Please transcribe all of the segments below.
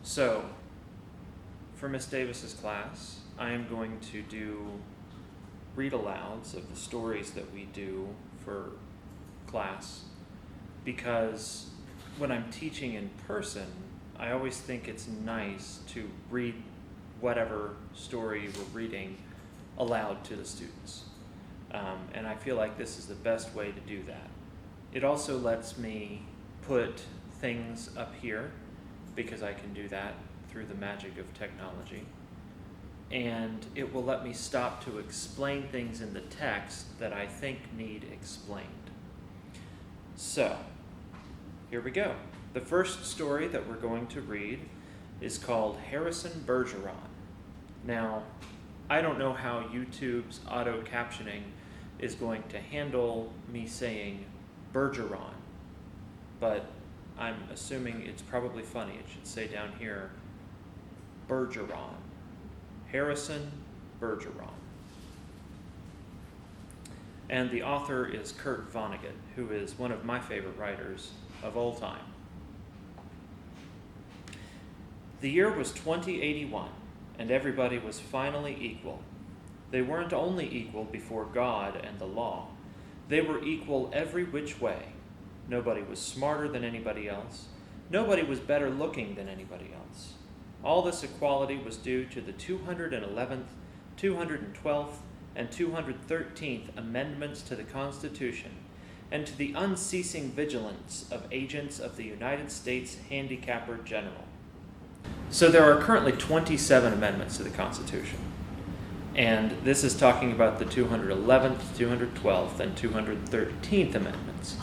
So, for Miss Davis's class, I am going to do read-alouds of the stories that we do for class, because when I'm teaching in person, I always think it's nice to read whatever story we're reading aloud to the students. And I feel like this is the best way to do that. It also lets me put things up here, because I can do that through the magic of technology. And it will let me stop to explain things in the text that I think need explained. So, here we go. The first story that we're going to read is called Harrison Bergeron. Now, I don't know how YouTube's auto captioning is going to handle me saying Bergeron, but I'm assuming it's probably funny. It should say down here, Bergeron. Harrison Bergeron. And the author is Kurt Vonnegut, who is one of my favorite writers of all time. The year was 2081, and everybody was finally equal. They weren't only equal before God and the law. They were equal every which way. Nobody was smarter than anybody else. Nobody was better looking than anybody else. All this equality was due to the 211th, 212th, and 213th Amendments to the Constitution, and to the unceasing vigilance of agents of the United States Handicapper General. So there are currently 27 amendments to the Constitution, and this is talking about the 211th, 212th, and 213th Amendments.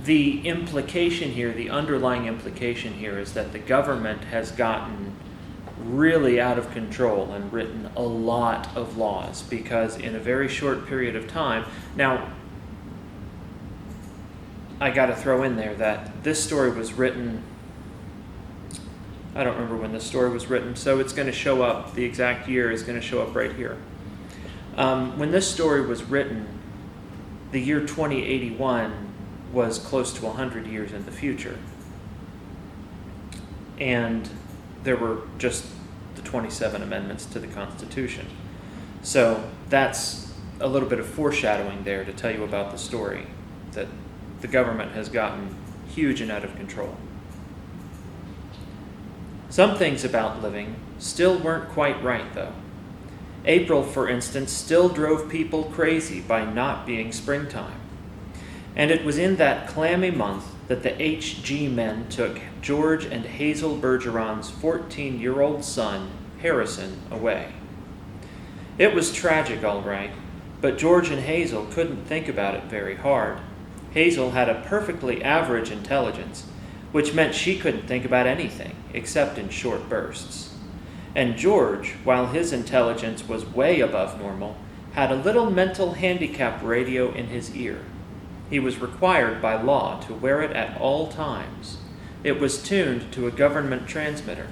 The implication here, the underlying implication here, is that the government has gotten really out of control and written a lot of laws, because in a very short period of time, now, I got to throw in there that this story was written, I don't remember when this story was written, so it's going to show up, the exact year is going to show up right here. When this story was written, the year 2081 was close to 100 years in the future. And there were just the 27 amendments to the Constitution. So that's a little bit of foreshadowing there to tell you about the story, that the government has gotten huge and out of control. Some things about living still weren't quite right, though. April, for instance, still drove people crazy by not being springtime. And it was in that clammy month that the HG men took George and Hazel Bergeron's 14-year-old son, Harrison, away. It was tragic, all right, but George and Hazel couldn't think about it very hard. Hazel had a perfectly average intelligence, which meant she couldn't think about anything except in short bursts. And George, while his intelligence was way above normal, had a little mental handicap radio in his ear. He was required by law to wear it at all times. It was tuned to a government transmitter.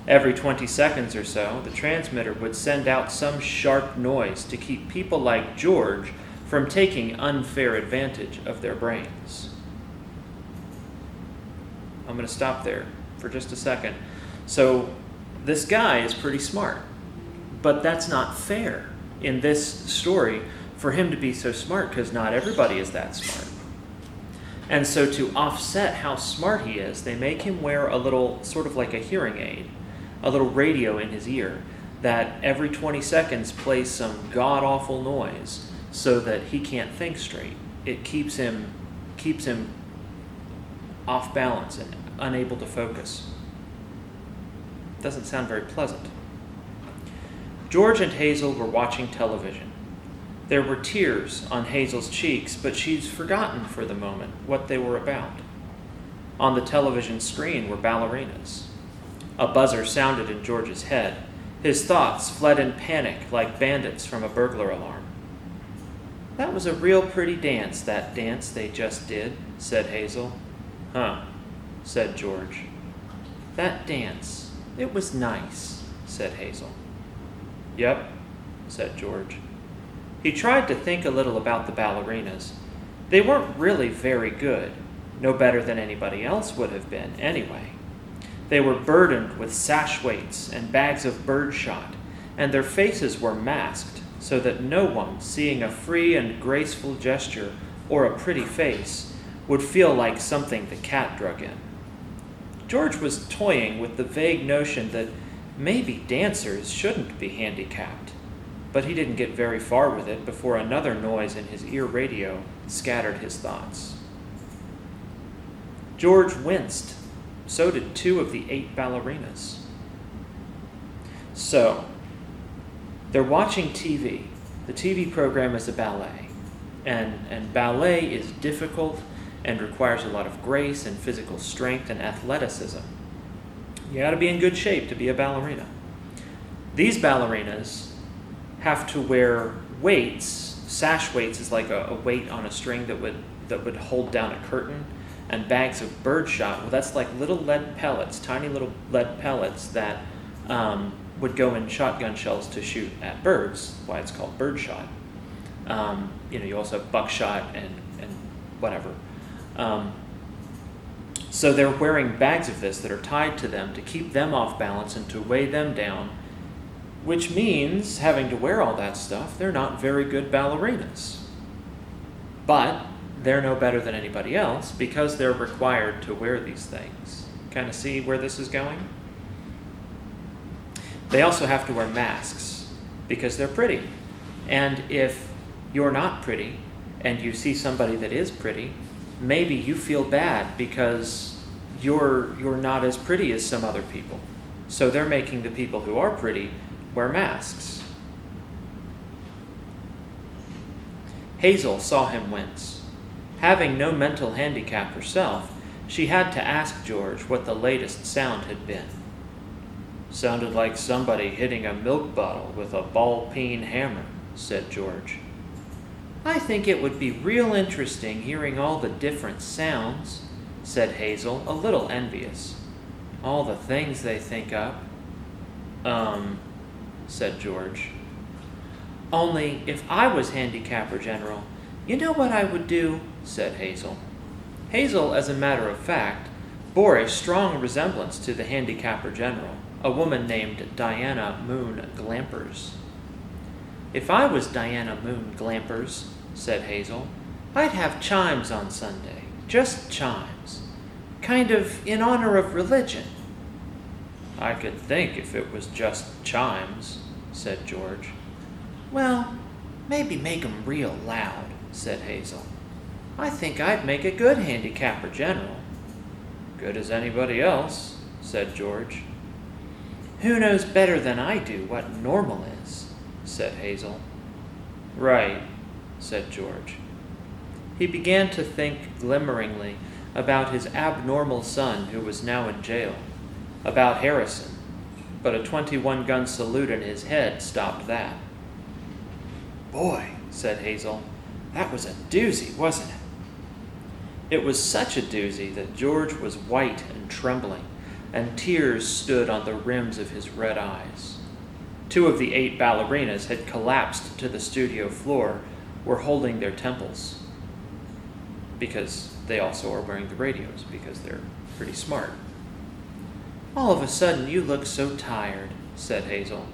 Every 20 seconds or so, the transmitter would send out some sharp noise to keep people like George from taking unfair advantage of their brains. I'm going to stop there for just a second. So, this guy is pretty smart, but that's not fair in this story for him to be so smart, because not everybody is that smart. And so to offset how smart he is, they make him wear a little, sort of like a hearing aid, a little radio in his ear that every 20 seconds plays some god-awful noise so that he can't think straight. It keeps him off balance and unable to focus. Doesn't sound very pleasant. George and Hazel were watching television. There were tears on Hazel's cheeks, but she's forgotten for the moment what they were about. On the television screen were ballerinas. A buzzer sounded in George's head. His thoughts fled in panic like bandits from a burglar alarm. "That was a real pretty dance, that dance they just did," said Hazel. "Huh," said George. "That dance, it was nice," said Hazel. "Yep," said George. He tried to think a little about the ballerinas. They weren't really very good, no better than anybody else would have been anyway. They were burdened with sash weights and bags of birdshot, and their faces were masked so that no one, seeing a free and graceful gesture or a pretty face, would feel like something the cat drug in. George was toying with the vague notion that maybe dancers shouldn't be handicapped, but he didn't get very far with it before another noise in his ear radio scattered his thoughts. George winced. So did 2 of the 8 ballerinas. So, they're watching TV. The TV program is a ballet, and ballet is difficult and requires a lot of grace and physical strength and athleticism. You got to be in good shape to be a ballerina. These ballerinas have to wear weights. Sash weights is like a weight on a string that would hold down a curtain, and bags of birdshot. Well, that's like little lead pellets, tiny little lead pellets that would go in shotgun shells to shoot at birds. That's why it's called birdshot. You also have buckshot and whatever. So they're wearing bags of this that are tied to them to keep them off balance and to weigh them down, which means, having to wear all that stuff, they're not very good ballerinas. But they're no better than anybody else because they're required to wear these things. Kind of see where this is going? They also have to wear masks because they're pretty. And if you're not pretty and you see somebody that is pretty, maybe you feel bad because you're not as pretty as some other people. So they're making the people who are pretty wear masks. Hazel saw him wince. Having no mental handicap herself, she had to ask George what the latest sound had been. Sounded like somebody hitting a milk bottle with a ball-peen hammer, said George. I think it would be real interesting hearing all the different sounds, said Hazel, a little envious. All the things they think up. Said George. Only if I was handicapper general, you know what I would do, said Hazel. Hazel, as a matter of fact, bore a strong resemblance to the handicapper general, a woman named Diana Moon Glampers. If I was Diana Moon Glampers, said Hazel, I'd have chimes on Sunday, just chimes, kind of in honor of religion. I could think if it was just chimes, said George. Well, maybe make 'em real loud, said Hazel. I think I'd make a good handicapper general. Good as anybody else, said George. Who knows better than I do what normal is, said Hazel. Right, said George. He began to think glimmeringly about his abnormal son who was now in jail, about Harrison, but a 21-gun salute in his head stopped that. Boy, said Hazel, that was a doozy, wasn't it? It was such a doozy that George was white and trembling, and tears stood on the rims of his red eyes. 2 of the 8 ballerinas had collapsed to the studio floor, were holding their temples, because they also are wearing the radios, because they're pretty smart. All of a sudden you look so tired, said Hazel.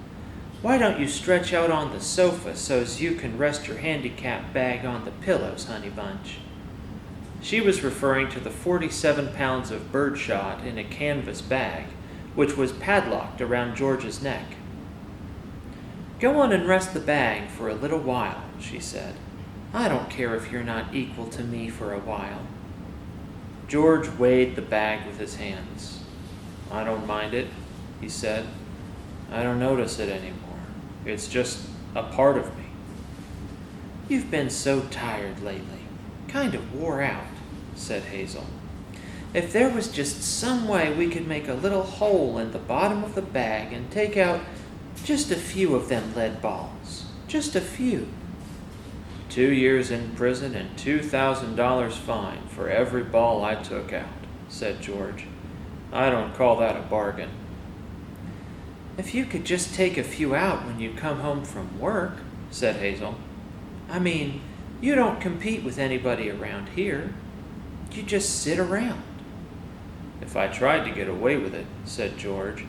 Why don't you stretch out on the sofa so's you can rest your handicap bag on the pillows, honey bunch? She was referring to the 47 pounds of birdshot in a canvas bag, which was padlocked around George's neck. Go on and rest the bag for a little while, she said. I don't care if you're not equal to me for a while. George weighed the bag with his hands. I don't mind it, he said. I don't notice it anymore. It's just a part of me. You've been so tired lately. Kind of wore out, said Hazel. If there was just some way we could make a little hole in the bottom of the bag and take out just a few of them lead balls. Just a few. 2 years in prison and $2,000 fine for every ball I took out, said George. I don't call that a bargain. If you could just take a few out when you come home from work, said Hazel. I mean, you don't compete with anybody around here. You just sit around. "If I tried to get away with it," said George,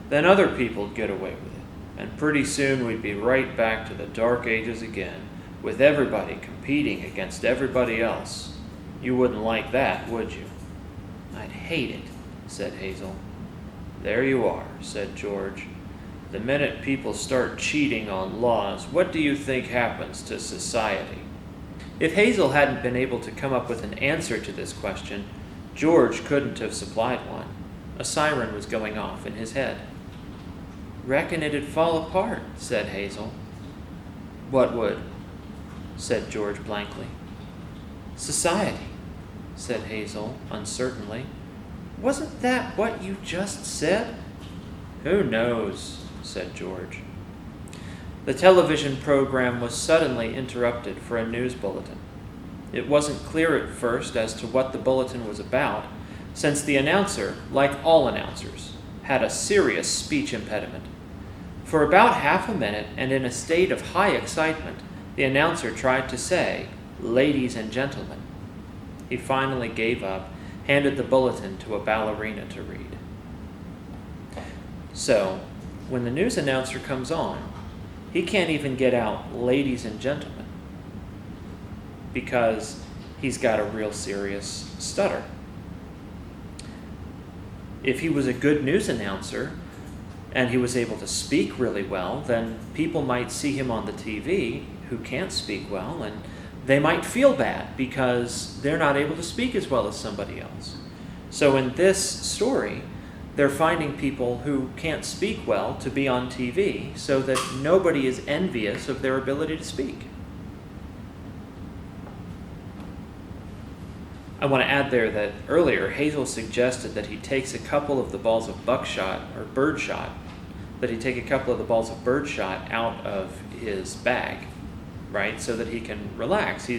"then other people'd get away with it, and pretty soon we'd be right back to the Dark Ages again, with everybody competing against everybody else. You wouldn't like that, would you?" "I'd hate it," said Hazel. "There you are," said George. "The minute people start cheating on laws, what do you think happens to society?" If Hazel hadn't been able to come up with an answer to this question, George couldn't have supplied one. A siren was going off in his head. "Reckon it'd fall apart," said Hazel. "What would?" said George blankly. "Society," said Hazel uncertainly. "Wasn't that what you just said?" "Who knows?" said George. The television program was suddenly interrupted for a news bulletin. It wasn't clear at first as to what the bulletin was about, since the announcer, like all announcers, had a serious speech impediment. For about half a minute, and in a state of high excitement, the announcer tried to say, "Ladies and gentlemen." He finally gave up, handed the bulletin to a ballerina to read. So, when the news announcer comes on, he can't even get out "ladies and gentlemen" because he's got a real serious stutter. If he was a good news announcer and he was able to speak really well, then people might see him on the TV who can't speak well, and they might feel bad because they're not able to speak as well as somebody else. So in this story, they're finding people who can't speak well to be on TV so that nobody is envious of their ability to speak. I want to add there that earlier Hazel suggested that he takes a couple of the balls of buckshot or birdshot, that he take a couple of the balls of birdshot out of his bag, right, so that he can relax.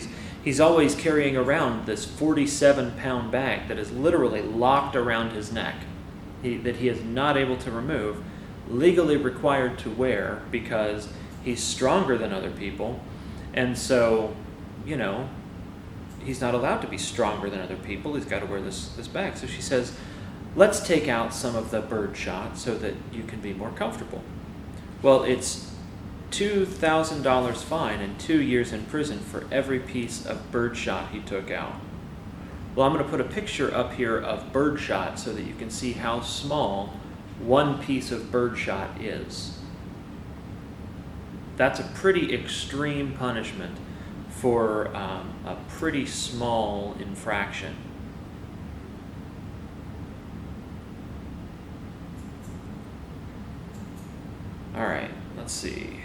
He's always carrying around this 47-pound bag that is literally locked around his neck, that he is not able to remove, legally required to wear because he's stronger than other people, and so, he's not allowed to be stronger than other people. He's got to wear this bag. So she says, "Let's take out some of the birdshot so that you can be more comfortable." Well, it's $2,000 fine and 2 years in prison for every piece of birdshot he took out. Well, I'm going to put a picture up here of birdshot so that you can see how small one piece of birdshot is. That's a pretty extreme punishment for a pretty small infraction. All right, let's see.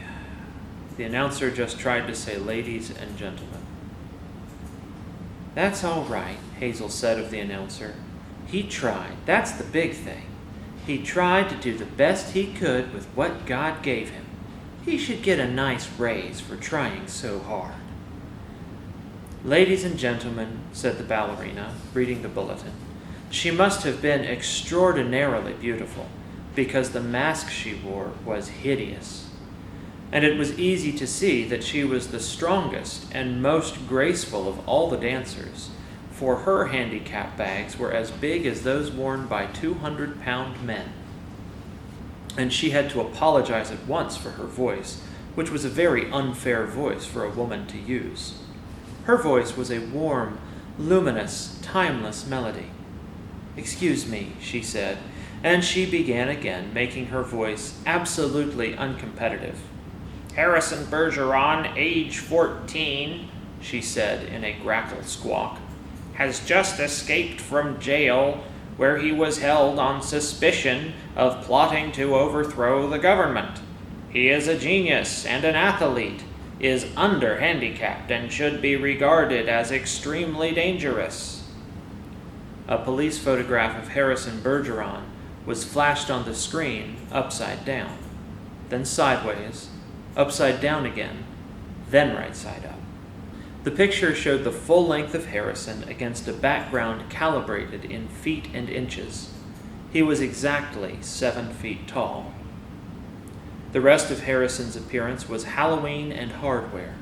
The announcer just tried to say "ladies and gentlemen." "That's all right," Hazel said of the announcer. "He tried. That's the big thing. He tried to do the best he could with what God gave him. He should get a nice raise for trying so hard." "Ladies and gentlemen," said the ballerina, reading the bulletin. She must have been extraordinarily beautiful, because the mask she wore was hideous. And it was easy to see that she was the strongest and most graceful of all the dancers, for her handicap bags were as big as those worn by 200-pound men. And she had to apologize at once for her voice, which was a very unfair voice for a woman to use. Her voice was a warm, luminous, timeless melody. "Excuse me," she said, and she began again, making her voice absolutely uncompetitive. "Harrison Bergeron, age 14, she said in a grackle squawk, has just escaped from jail where he was held on suspicion of plotting to overthrow the government. He is a genius and an athlete, is under-handicapped, and should be regarded as extremely dangerous." A police photograph of Harrison Bergeron was flashed on the screen upside down, then sideways, upside down again, then right side up. The picture showed the full length of Harrison against a background calibrated in feet and inches. He was exactly 7 feet tall. The rest of Harrison's appearance was Halloween and hardware.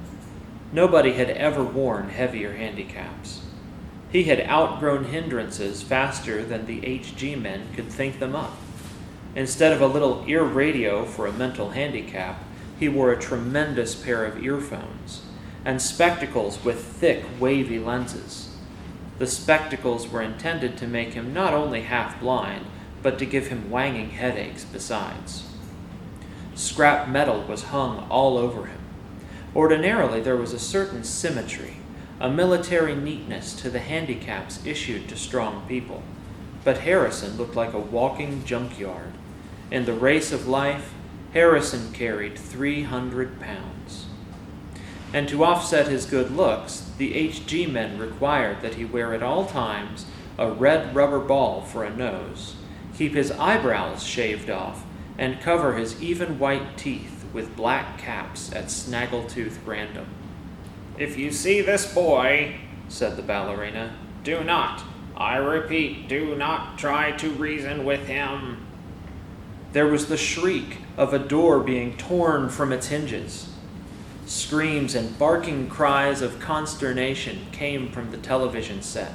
Nobody had ever worn heavier handicaps. He had outgrown hindrances faster than the HG men could think them up. Instead of a little ear radio for a mental handicap, he wore a tremendous pair of earphones and spectacles with thick, wavy lenses. The spectacles were intended to make him not only half blind, but to give him wanging headaches besides. Scrap metal was hung all over him. Ordinarily, there was a certain symmetry, a military neatness to the handicaps issued to strong people, but Harrison looked like a walking junkyard. In the race of life, Harrison carried 300 pounds. And to offset his good looks, the HG men required that he wear at all times a red rubber ball for a nose, keep his eyebrows shaved off, and cover his even white teeth with black caps at snaggletooth random. "If you see this boy," said the ballerina, "do not, I repeat, do not try to reason with him." There was the shriek of a door being torn from its hinges. Screams and barking cries of consternation came from the television set.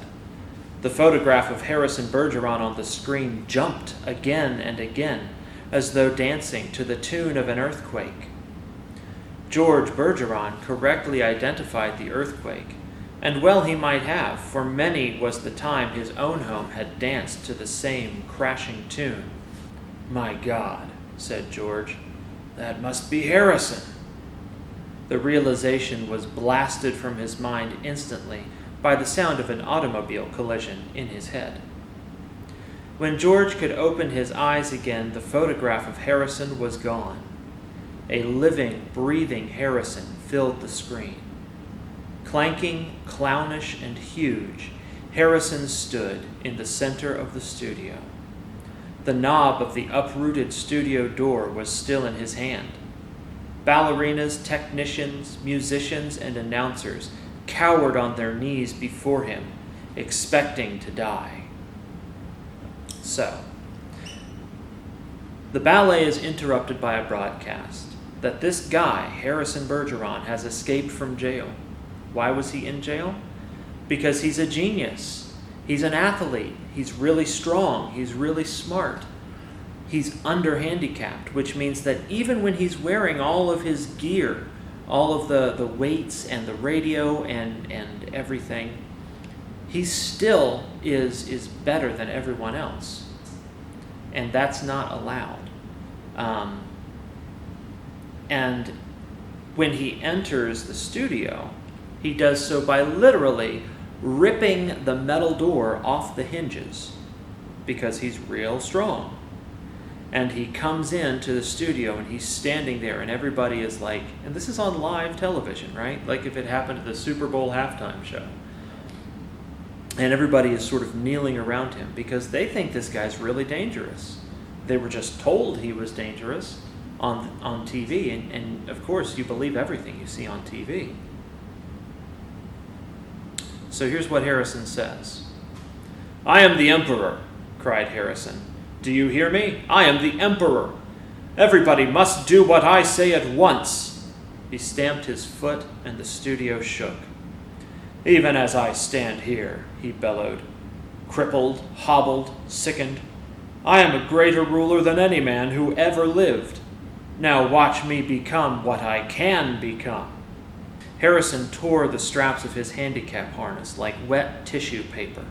The photograph of Harrison Bergeron on the screen jumped again and again, as though dancing to the tune of an earthquake. George Bergeron correctly identified the earthquake, and well he might have, for many was the time his own home had danced to the same crashing tune. "My God," said George, "that must be Harrison." The realization was blasted from his mind instantly by the sound of an automobile collision in his head. When George could open his eyes again, the photograph of Harrison was gone. A living, breathing Harrison filled the screen. Clanking, clownish, and huge, Harrison stood in the center of the studio. The knob of the uprooted studio door was still in his hand. Ballerinas, technicians, musicians, and announcers cowered on their knees before him, expecting to die. So, the ballet is interrupted by a broadcast that this guy, Harrison Bergeron, has escaped from jail. Why was he in jail? Because he's a genius. He's an athlete. He's really strong. He's really smart. He's under-handicapped, which means that even when he's wearing all of his gear, all of the weights and the radio and everything, he still is better than everyone else. And that's not allowed. And when he enters the studio, he does so by literally ripping the metal door off the hinges because he's real strong. And he comes into the studio and he's standing there and everybody is like, and this is on live television, right? Like if it happened at the Super Bowl halftime show. And everybody is sort of kneeling around him because they think this guy's really dangerous. They were just told he was dangerous on TV, and of course you believe everything you see on TV. So here's what Harrison says. "I am the Emperor," cried Harrison. "Do you hear me? I am the Emperor. Everybody must do what I say at once." He stamped his foot and the studio shook. "Even as I stand here," he bellowed, "crippled, hobbled, sickened, I am a greater ruler than any man who ever lived. Now watch me become what I can become." Harrison tore the straps of his handicap harness like wet tissue paper,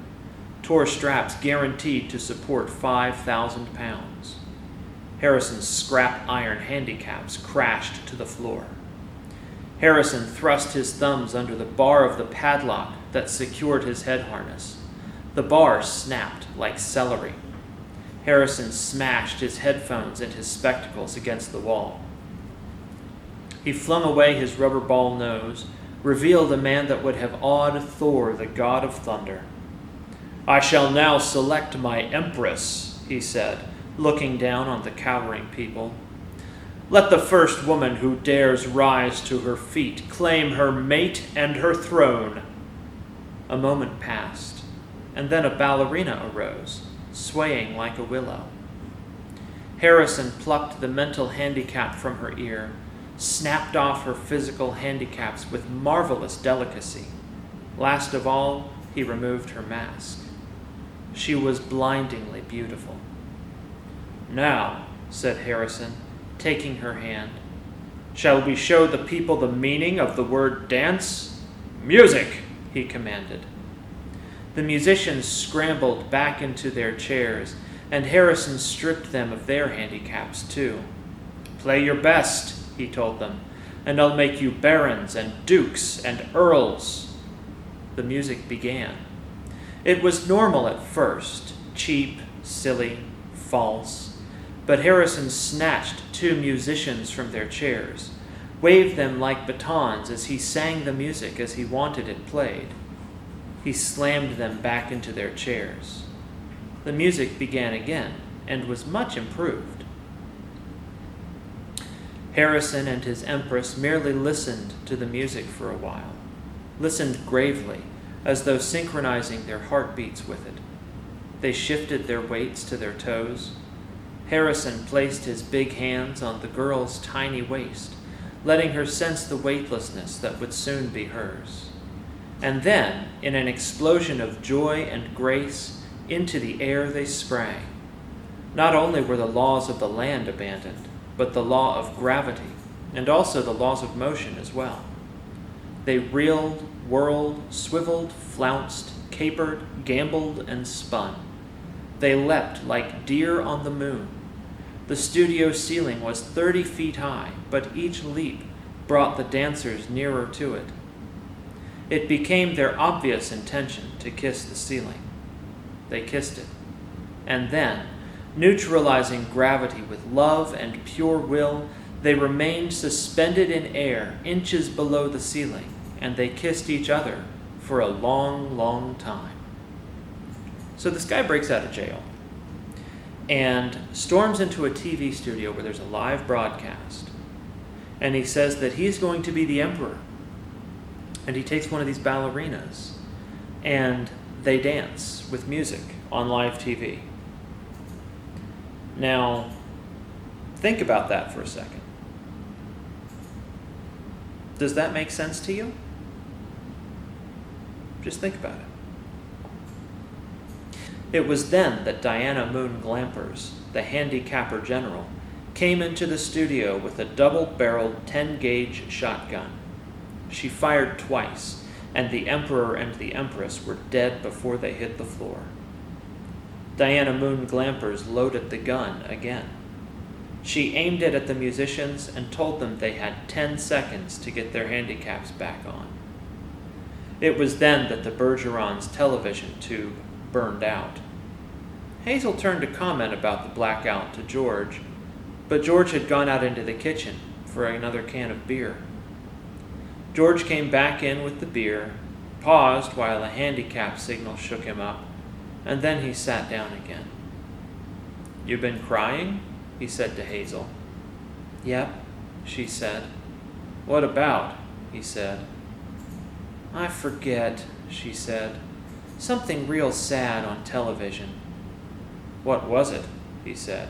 tore straps guaranteed to support 5,000 pounds. Harrison's scrap iron handicaps crashed to the floor. Harrison thrust his thumbs under the bar of the padlock that secured his head harness. The bar snapped like celery. Harrison smashed his headphones and his spectacles against the wall. He flung away his rubber ball nose, revealed a man that would have awed Thor, the god of thunder. "I shall now select my empress," he said, looking down on the cowering people. "Let the first woman who dares rise to her feet claim her mate and her throne." A moment passed, and then a ballerina arose, swaying like a willow. Harrison plucked the mental handicap from her ear, snapped off her physical handicaps with marvelous delicacy. Last of all, he removed her mask. She was blindingly beautiful. "Now," said Harrison, taking her hand, "shall we show the people the meaning of the word dance? Music!" he commanded. The musicians scrambled back into their chairs, and Harrison stripped them of their handicaps too. "Play your best," he told them, "and I'll make you barons and dukes and earls." The music began. It was normal at first, cheap, silly, false, but Harrison snatched 2 musicians from their chairs, waved them like batons as he sang the music as he wanted it played. He slammed them back into their chairs. The music began again and was much improved. Harrison and his empress merely listened to the music for a while, listened gravely, as though synchronizing their heartbeats with it. They shifted their weights to their toes. Harrison placed his big hands on the girl's tiny waist, letting her sense the weightlessness that would soon be hers. And then, in an explosion of joy and grace, into the air they sprang. Not only were the laws of the land abandoned, but the law of gravity, and also the laws of motion as well. They reeled, whirled, swiveled, flounced, capered, gambled, and spun. They leapt like deer on the moon. The studio ceiling was 30 feet high, but each leap brought the dancers nearer to it. It became their obvious intention to kiss the ceiling. They kissed it. And then, neutralizing gravity with love and pure will, they remained suspended in air inches below the ceiling, and they kissed each other for a long, long time. So this guy breaks out of jail and storms into a TV studio where there's a live broadcast. And he says that he's going to be the emperor. And he takes one of these ballerinas, and they dance with music on live TV. Now, think about that for a second. Does that make sense to you? Just think about it. It was then that Diana Moon Glampers, the handicapper general, came into the studio with a double-barreled 10-gauge shotgun. She fired twice, and the emperor and the empress were dead before they hit the floor. Diana Moon Glampers loaded the gun again. She aimed it at the musicians and told them they had 10 seconds to get their handicaps back on. It was then that the Bergeron's television tube burned out. Hazel turned to comment about the blackout to George, but George had gone out into the kitchen for another can of beer. George came back in with the beer, paused while a handicap signal shook him up, and then he sat down again. "You've been crying?" he said to Hazel. "Yep," she said. "What about?" he said. "I forget," she said. "Something real sad on television." "What was it?" he said.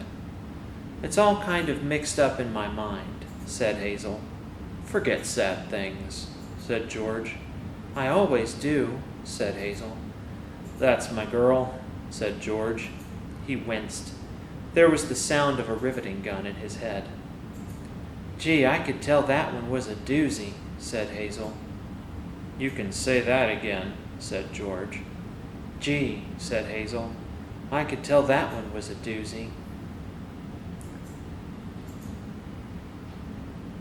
"It's all kind of mixed up in my mind," said Hazel. "Forget sad things," said George. "I always do," said Hazel. "That's my girl," said George. He winced. There was the sound of a riveting gun in his head. "Gee, I could tell that one was a doozy," said Hazel. "You can say that again," said George. "Gee," said Hazel, "I could tell that one was a doozy."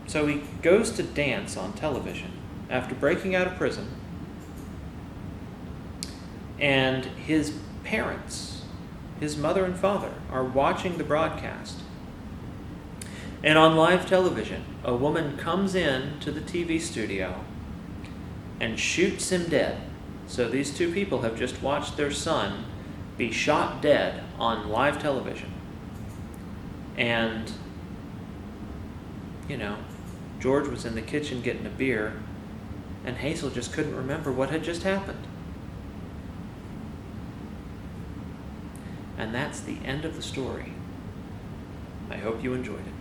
So he goes to dance on television after breaking out of prison, and his parents, his mother and father, are watching the broadcast. And on live television, a woman comes in to the TV studio and shoots him dead. So these two people have just watched their son be shot dead on live television. And, George was in the kitchen getting a beer, and Hazel just couldn't remember what had just happened. And that's the end of the story. I hope you enjoyed it.